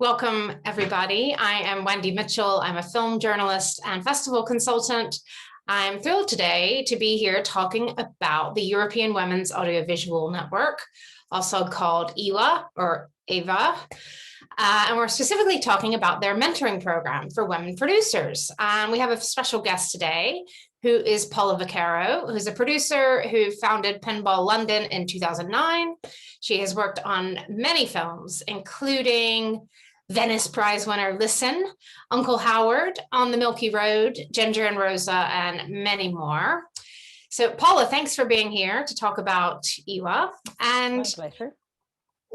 Welcome, everybody. I am Wendy Mitchell. I'm a film journalist and festival consultant. I'm thrilled today to be here talking about the European Women's Audiovisual Network, also called EWA or EWA. And we're specifically talking about their mentoring program for women producers. We have a special guest today who is Paula Vaccaro, who's a producer who founded Pinball London in 2009. She has worked on many films, including Venice Prize winner Listen, Uncle Howard, On the Milky Road, Ginger and Rosa, and many more. So Paula, thanks for being here to talk about EWA. And my pleasure.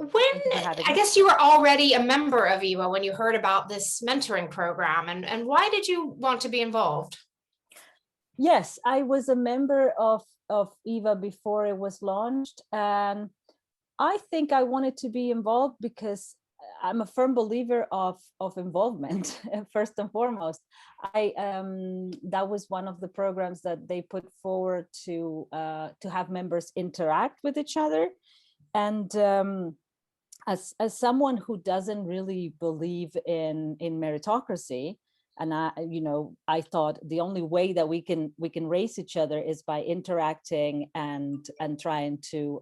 I guess you were already a member of EWA when you heard about this mentoring program, and why did you want to be involved? Yes, I was a member of EWA before it was launched, and I think I wanted to be involved because I'm a firm believer of involvement. First and foremost, that was one of the programs that they put forward to have members interact with each other, and as someone who doesn't really believe in meritocracy, and I thought the only way that we can raise each other is by interacting and trying to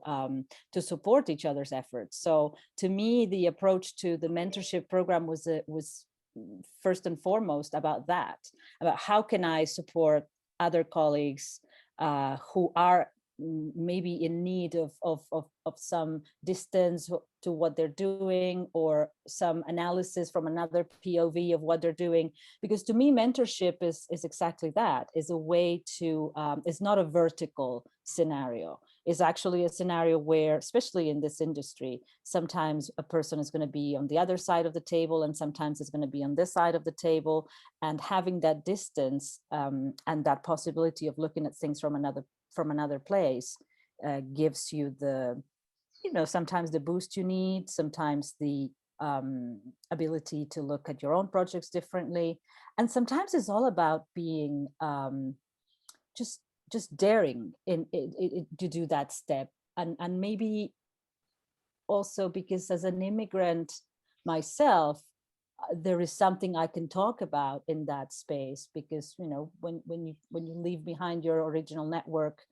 support each other's efforts. So to me, the approach to the mentorship program was first and foremost about that, about how can I support other colleagues who are maybe in need of some distance to what they're doing, or some analysis from another POV of what they're doing. Because to me, mentorship is exactly that, is a way to, it's not a vertical scenario. It's actually a scenario where, especially in this industry, sometimes a person is going to be on the other side of the table, and sometimes it's going to be on this side of the table. And having that distance and that possibility of looking at things from another place gives you the, sometimes the boost you need, sometimes the ability to look at your own projects differently. And sometimes it's all about being just daring to do that step. And maybe also because as an immigrant myself, there is something I can talk about in that space, because when you leave behind your original network,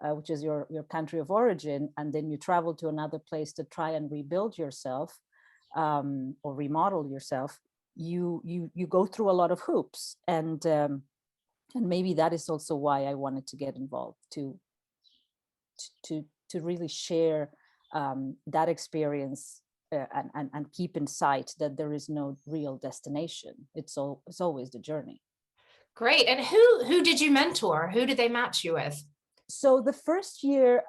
which is your country of origin, and then you travel to another place to try and rebuild yourself or remodel yourself, you go through a lot of hoops, and maybe that is also why I wanted to get involved, to really share that experience. And keep in sight that there is no real destination. It's always the journey. Great. And who did you mentor? Who did they match you with? So the first year,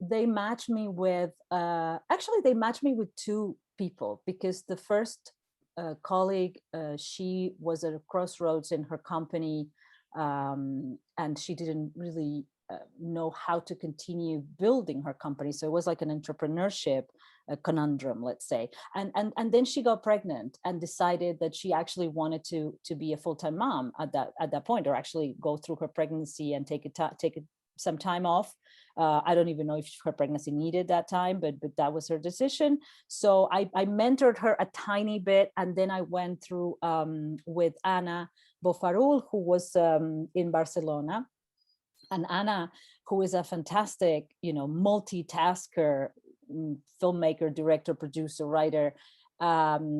they matched me with, actually they matched me with two people, because the first colleague, she was at a crossroads in her company, and she didn't really know how to continue building her company. So it was like an entrepreneurship conundrum, let's say. And then she got pregnant and decided that she actually wanted to be a full-time mom at that point, or actually go through her pregnancy and take some time off. I don't even know if her pregnancy needed that time, but that was her decision. So I mentored her a tiny bit, and then I went through with Anna Bofarul, who was in Barcelona. And Anna, who is a fantastic, multitasker, filmmaker, director, producer, writer,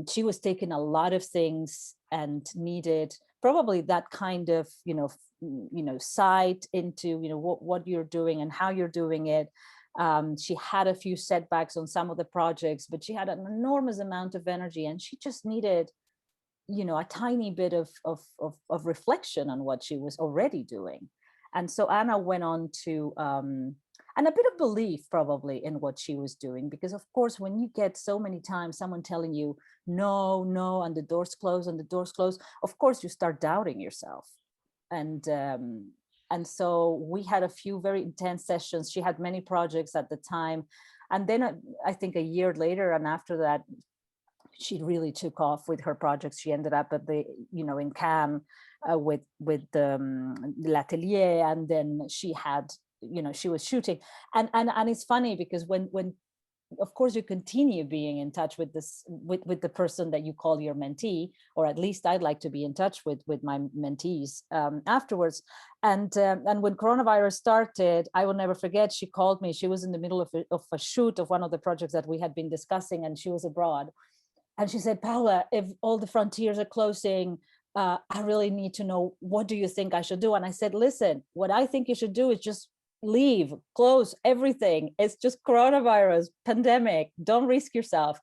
she was taking a lot of things and needed probably that kind of, sight into, what you're doing and how you're doing it. She had a few setbacks on some of the projects, but she had an enormous amount of energy, and she just needed, a tiny bit of reflection on what she was already doing. And so Anna went on to, and a bit of belief probably in what she was doing, because of course, when you get so many times someone telling you, no, and the doors close, of course you start doubting yourself. And so we had a few very intense sessions. She had many projects at the time. And then I think a year later, and after that, she really took off with her projects. She ended up at in Cannes with L'Atelier, and then she had, she was shooting. And it's funny because when of course, you continue being in touch with with the person that you call your mentee, or at least I'd like to be in touch with my mentees afterwards. And when coronavirus started, I will never forget, she called me. She was in the middle of a shoot of one of the projects that we had been discussing, and she was abroad. And she said, Paula, if all the frontiers are closing, I really need to know, what do you think I should do? And I said, listen, what I think you should do is just leave, close everything. It's just coronavirus, pandemic. Don't risk yourself.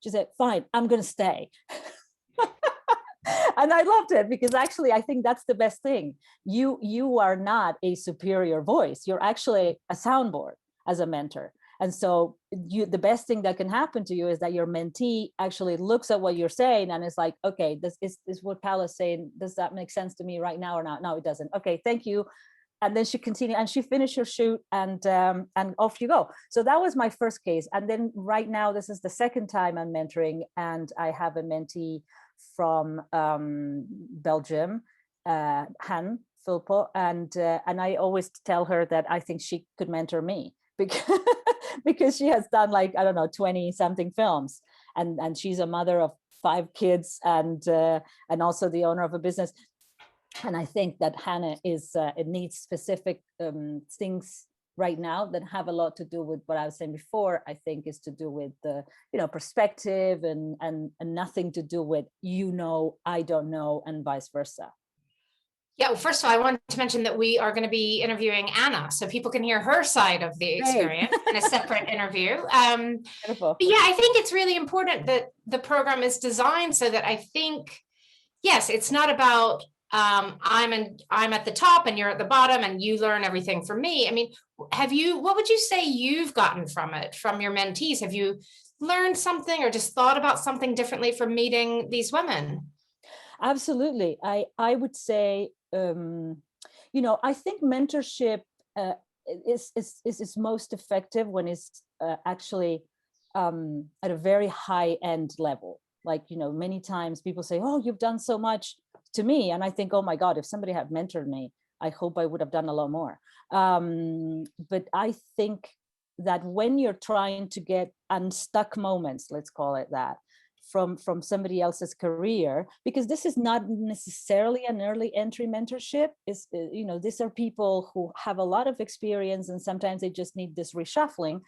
She said, fine, I'm going to stay. And I loved it, because actually, I think that's the best thing. You are not a superior voice. You're actually a soundboard as a mentor. And so the best thing that can happen to you is that your mentee actually looks at what you're saying and is like, okay, this is what Paula's saying. Does that make sense to me right now or not? No, it doesn't. Okay, thank you. And then she continued, and she finished her shoot, and off you go. So that was my first case. And then right now, this is the second time I'm mentoring, and I have a mentee from Belgium, Han Filpo, and I always tell her that I think she could mentor me, because because she has done, like, I don't know, 20 something films, and she's a mother of 5 kids, and also the owner of a business. And I think that Hannah it needs specific things right now that have a lot to do with what I was saying before. I think is to do with the perspective, and nothing to do with I don't know, and vice versa. Yeah, well, first of all, I wanted to mention that we are going to be interviewing Anna, so people can hear her side of the experience in a separate interview. But yeah, I think it's really important that the program is designed so that, I think, yes, it's not about I'm at the top and you're at the bottom and you learn everything from me. I mean, what would you say you've gotten from it, from your mentees? Have you learned something, or just thought about something differently from meeting these women? Absolutely. I would say, I think mentorship is most effective when it's actually at a very high end level. Like, many times people say, oh, you've done so much to me. And I think, oh my God, if somebody had mentored me, I hope I would have done a lot more. But I think that when you're trying to get unstuck moments, let's call it that, from somebody else's career, because this is not necessarily an early entry mentorship. These are people who have a lot of experience, and sometimes they just need this reshuffling.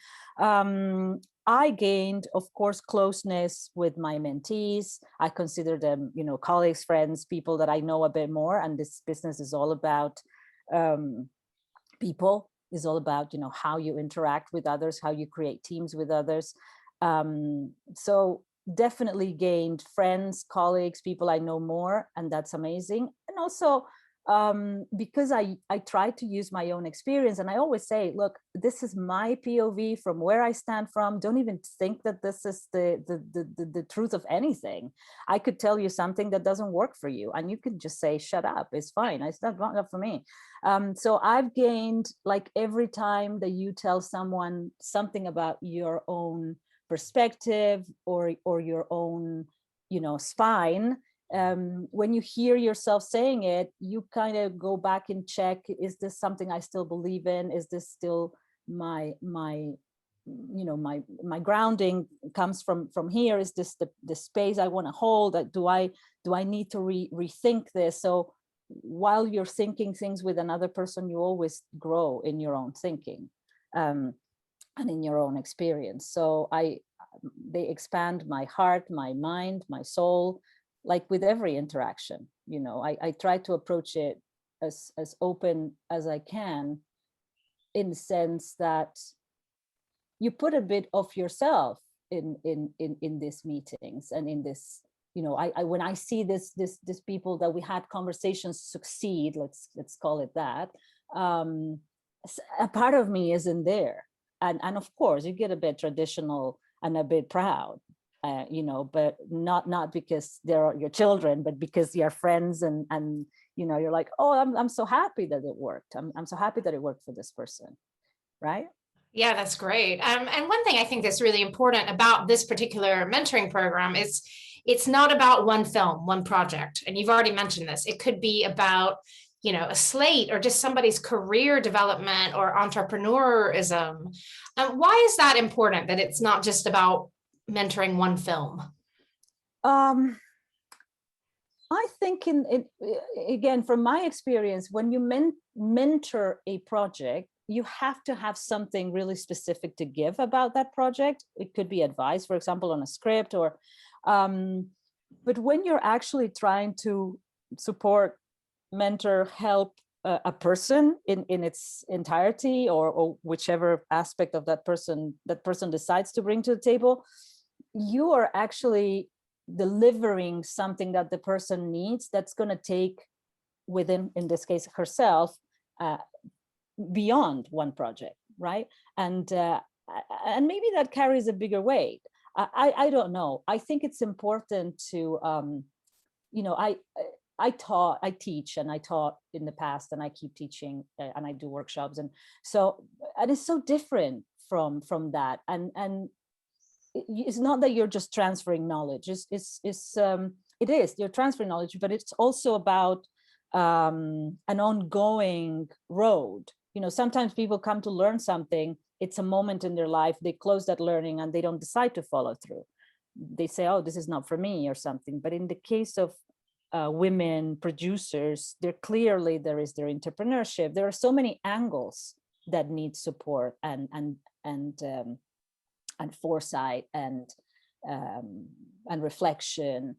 I gained, of course, closeness with my mentees. I consider them, colleagues, friends, people that I know a bit more. And this business is all about people, is all about, how you interact with others, how you create teams with others. So definitely gained friends, colleagues, people I know more, and that's amazing. And also because I try to use my own experience, and I always say, look, this is my POV from where I stand from. Don't even think that this is the truth of anything. I could tell you something that doesn't work for you, and you can just say, shut up, it's fine, it's not for me. So I've gained, like, every time that you tell someone something about your own perspective or your own, spine, when you hear yourself saying it, you kind of go back and check, is this something I still believe in? Is this still my grounding comes from here? Is this the space I want to hold? Do I need to rethink this? So while you're thinking things with another person, you always grow in your own thinking and in your own experience. So they expand my heart, my mind, my soul, like with every interaction. I try to approach it as open as I can, in the sense that you put a bit of yourself in these meetings, and in this, when I see this people that we had conversations succeed, let's call it that, a part of me is in there, and of course you get a bit traditional and a bit proud, but not because they're your children, but because you're friends, and you're like, oh, I'm so happy that it worked. I'm so happy that it worked for this person, right? Yeah, that's great. And one thing I think that's really important about this particular mentoring program is it's not about one film, one project. And you've already mentioned this. It could be about a slate or just somebody's career development or entrepreneurism. Why is that important, that it's not just about mentoring one film? I think again, from my experience, when you mentor a project, you have to have something really specific to give about that project. It could be advice, for example, on a script, or but when you're actually trying to support, mentor, help a person in its entirety, or whichever aspect of that person decides to bring to the table, you are actually delivering something that the person needs, that's going to take within, in this case, herself, beyond one project, right? And maybe that carries a bigger weight. I don't know. I think it's important to, I teach, and I taught in the past, and I keep teaching, and I do workshops, and it's so different from that, and it's not that you're just transferring knowledge. It is, you're transferring knowledge, but it's also about an ongoing road. Sometimes people come to learn something, it's a moment in their life, they close that learning and they don't decide to follow through. They say, oh, this is not for me, or something. But in the case of women producers, there is their entrepreneurship. There are so many angles that need support and foresight and reflection.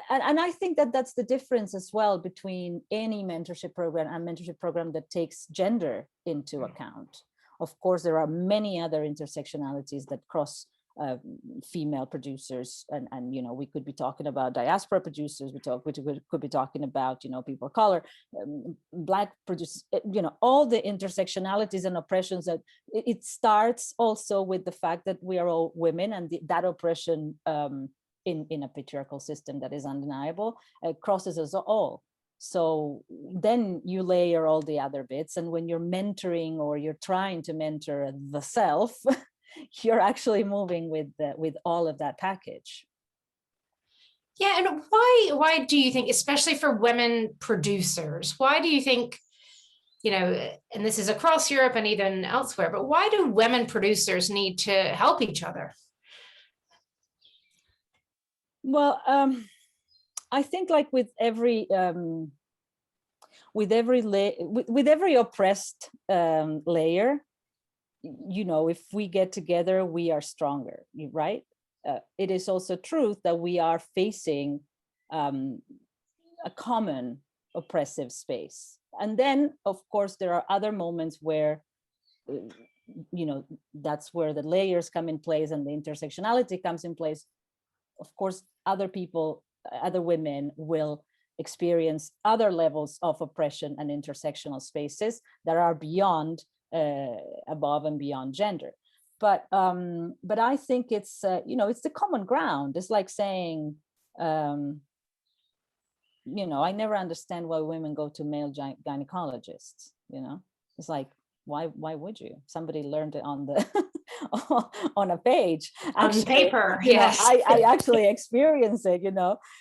And I think that that's the difference as well between any mentorship program and mentorship program that takes gender into account. Of course, there are many other intersectionalities that cross female producers, and we could be talking about diaspora producers, we could be talking about people of color, Black producers, all the intersectionalities and oppressions. That it starts also with the fact that we are all women, and that oppression in a patriarchal system that is undeniable crosses us all. So then you layer all the other bits, and when you're mentoring, or you're trying to mentor the self, you're actually moving with all of that package. Yeah, and why do you think, especially for women producers, why do you think, and this is across Europe and even elsewhere, but why do women producers need to help each other? Well, I think, like with every oppressed layer, if we get together, we are stronger, right? It is also truth that we are facing a common oppressive space. And then, of course, there are other moments where, that's where the layers come in place and the intersectionality comes in place. Of course, other people, other women will experience other levels of oppression and intersectional spaces that are beyond, above and beyond gender. But I think it's it's the common ground. It's like saying, I never understand why women go to male gynecologists. It's like, why would you? Somebody learned it on the on a page, actually, on paper. Yes, I actually experience it.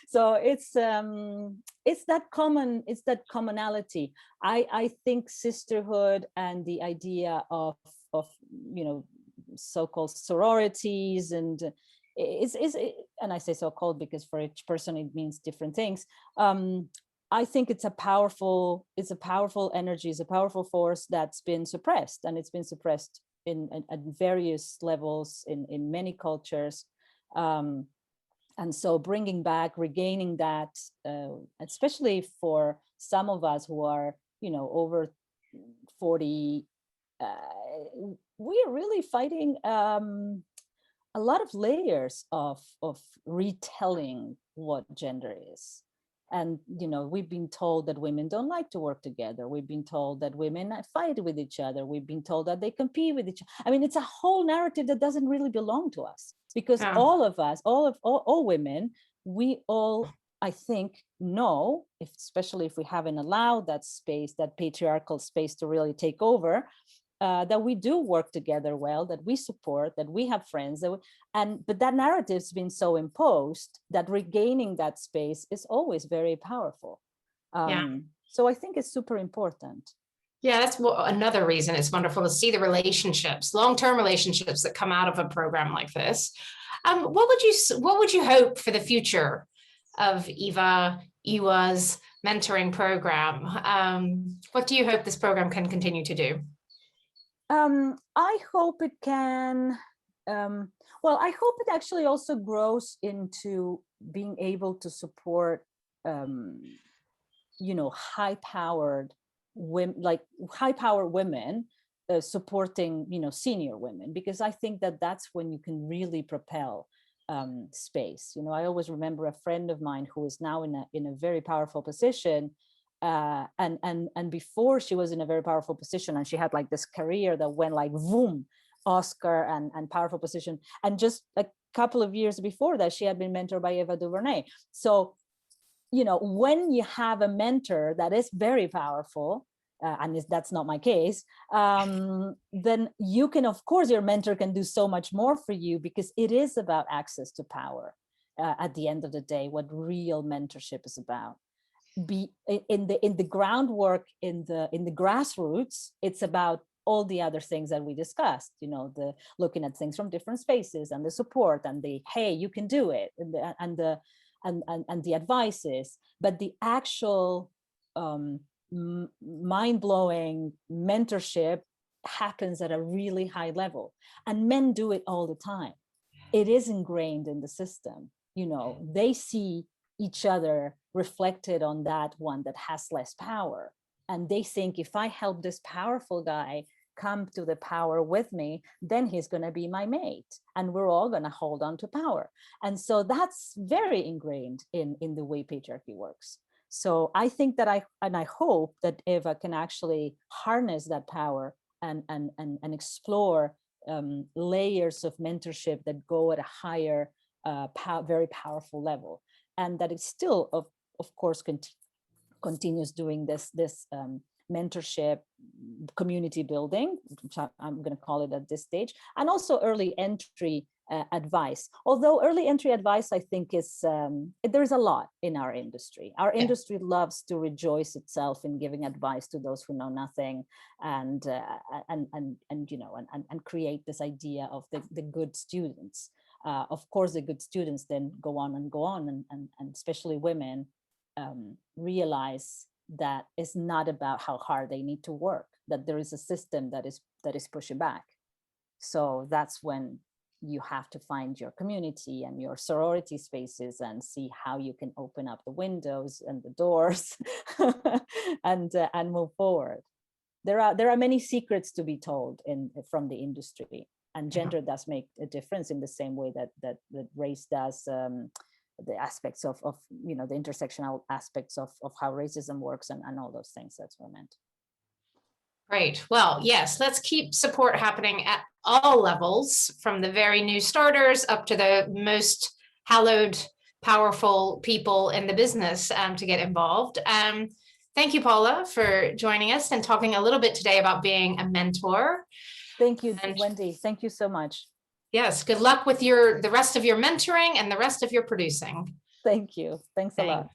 So it's that commonality. I think sisterhood and the idea of so-called sororities, and and I say so-called because for each person it means different things. I think it's a powerful energy, it's a powerful force that's been suppressed, and it's been suppressed at various levels in many cultures. And so bringing back, regaining that, especially for some of us who are, over 40, we are really fighting a lot of layers of retelling what gender is. And, we've been told that women don't like to work together. We've been told that women fight with each other. We've been told that they compete with each other. I mean, it's a whole narrative that doesn't really belong to us, because all of us, all women, we all, I think, know, especially if we haven't allowed that space, that patriarchal space to really take over, that we do work together well, that we support, that we have friends, but that narrative's been so imposed that regaining that space is always very powerful. So I think it's super important. Yeah, that's another reason it's wonderful to see the relationships, long-term relationships that come out of a program like this. What would you hope for the future of EWA's mentoring program? What do you hope this program can continue to do? I hope it can, well, I hope it actually also grows into being able to support, you know, high-powered women, like high-powered women supporting, you know, senior women, because I think that that's when you can really propel space. You know, I always remember a friend of mine who is now in a very powerful position, and before she was in a very powerful position, and she had like this career that went like boom, Oscar and powerful position, and just a couple of years before that she had been mentored by Ava DuVernay. So, you know, when you have a mentor that is very powerful, and that's not my case, then you can, of course, your mentor can do so much more for you, because it is about access to power. At the end of the day, what real mentorship is about. Be in the groundwork, in the grassroots, it's about all the other things that we discussed, you know, the looking at things from different spaces, and the support, and the hey, you can do it, and the advices. But the actual mind-blowing mentorship happens at a really high level, and men do it all the time. It is ingrained in the system. You know, they see each other reflected on that one that has less power, and they think, if I help this powerful guy come to the power with me, then he's going to be my mate, and we're all going to hold on to power. And so that's very ingrained in the way patriarchy works. So I think that I hope that Eva can actually harness that power and explore layers of mentorship that go at a higher, very powerful level, and that it still, of course, continues doing this mentorship, community building, which I'm going to call it at this stage, and also early entry advice. Although early entry advice, I think, is there's a lot in our industry. Our industry loves to rejoice itself in giving advice to those who know nothing, and you know, and create this idea of the good students. Of course, the good students then go on, and especially women realize that it's not about how hard they need to work, that there is a system that is pushing back. So that's when you have to find your community and your sorority spaces and see how you can open up the windows and the doors and move forward. There are many secrets to be told from the industry, and gender does make a difference in the same way that race does. The aspects of you know, the intersectional aspects of how racism works, and all those things. That's what I meant. Great. Well, yes, let's keep support happening at all levels, from the very new starters up to the most hallowed, powerful people in the business to get involved. Thank you, Paula, for joining us and talking a little bit today about being a mentor. Thank you, Wendy. Thank you so much. Yes, good luck with the rest of your mentoring and the rest of your producing. Thank you. Thanks a lot.